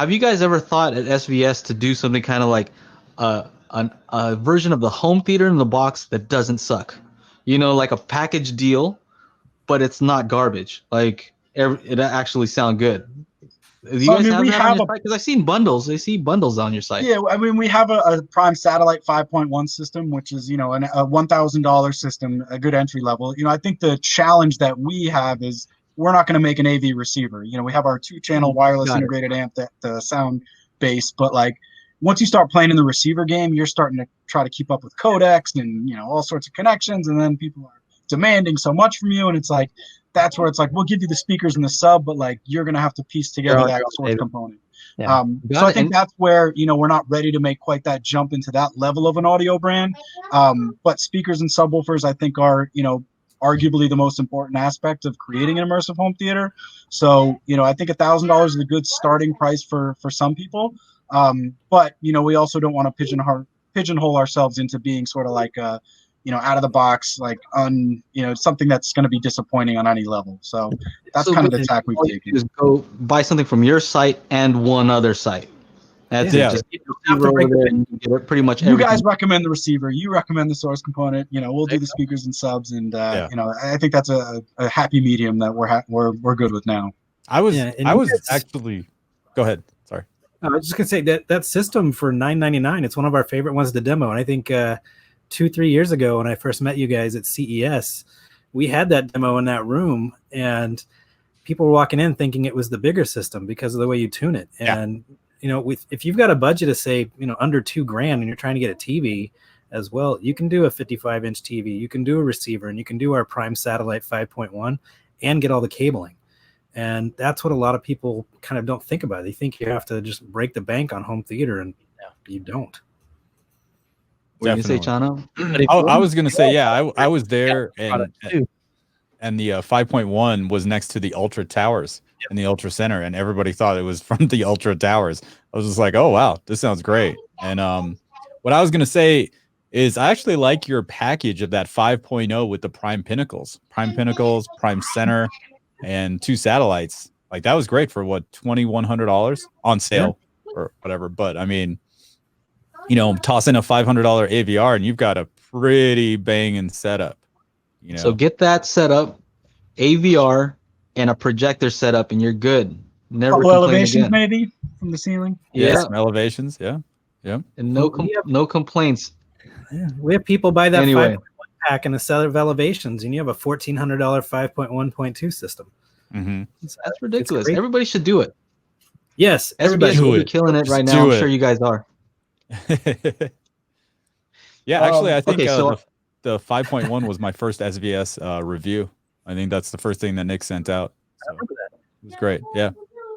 Have you guys ever thought at SVS to do something kind of like a version of the home theater in the box that doesn't suck? You know, like a package deal, but it's not garbage. Like it actually sound good. Do you So, I guys mean, have we that on have your a site? Because I've seen bundles. I see bundles on your site. Yeah, I mean, we have a Prime Satellite 5.1 system, which is, a $1,000 system, a good entry level. I think the challenge that we have is we're not going to make an AV receiver. We have our two-channel wireless Got it. integrated amp, that the sound base, but like once you start playing in the receiver game, you're starting to try to keep up with codecs and all sorts of connections, and then people are demanding so much from you, and it's like that's where it's like we'll give you the speakers and the sub, but like you're going to have to piece together that source component. Yeah. So I think that's where, we're not ready to make quite that jump into that level of an audio brand. But speakers and subwoofers, I think, are, arguably the most important aspect of creating an immersive home theater. So, I think $1,000 is a good starting price for some people. But, we also don't want to pigeonhole ourselves into being sort of like out of the box, like something that's going to be disappointing on any level. So that's kind of the tack we've taken. Just go buy something from your site and one other site. That's it. Just get your receiver over there and you get pretty much everything. You guys recommend the receiver. You recommend the source component. We'll do the speakers and subs, and I think that's a happy medium that we're good with now. I was actually. Go ahead. Sorry. I was just gonna say that system for $999. It's one of our favorite ones to demo, and I think 2-3 years ago when I first met you guys at CES, we had that demo in that room, and people were walking in thinking it was the bigger system because of the way you tune it. And if you've got a budget of say under $2,000 and you're trying to get a TV as well, you can do a 55-inch TV, you can do a receiver, and you can do our Prime Satellite 5.1 and get all the cabling. And that's what a lot of people kind of don't think about. They think you have to just break the bank on home theater, and you don't. What do you say, Chano? I was going to say, I was there, and the 5.1 was next to the Ultra Towers in the Ultra Center, and everybody thought it was from the Ultra Towers. I was just like, oh, wow, this sounds great. And what I was going to say is I actually like your package of that 5.0 with the Prime Pinnacles, Prime Center, and 2 satellites. Like, that was great for, what, $2,100 on sale or whatever. But, I mean, toss in a $500 AVR and you've got a pretty banging setup. So get that set up, AVR, and a projector set up, and you're good. Never complain elevations again. maybe from the ceiling. Some elevations. Yeah. And no complaints. Yeah. We have people buy that 5.1 pack and a set of elevations, and you have a $1,400 5.1.2 system. Mm-hmm. That's ridiculous. Everybody should do it. Yes, everybody should be killing it right now. I'm sure you guys are. Yeah, actually, I think the 5.1 was my first SVS review. I think that's the first thing that Nick sent out. So it was great. Yeah.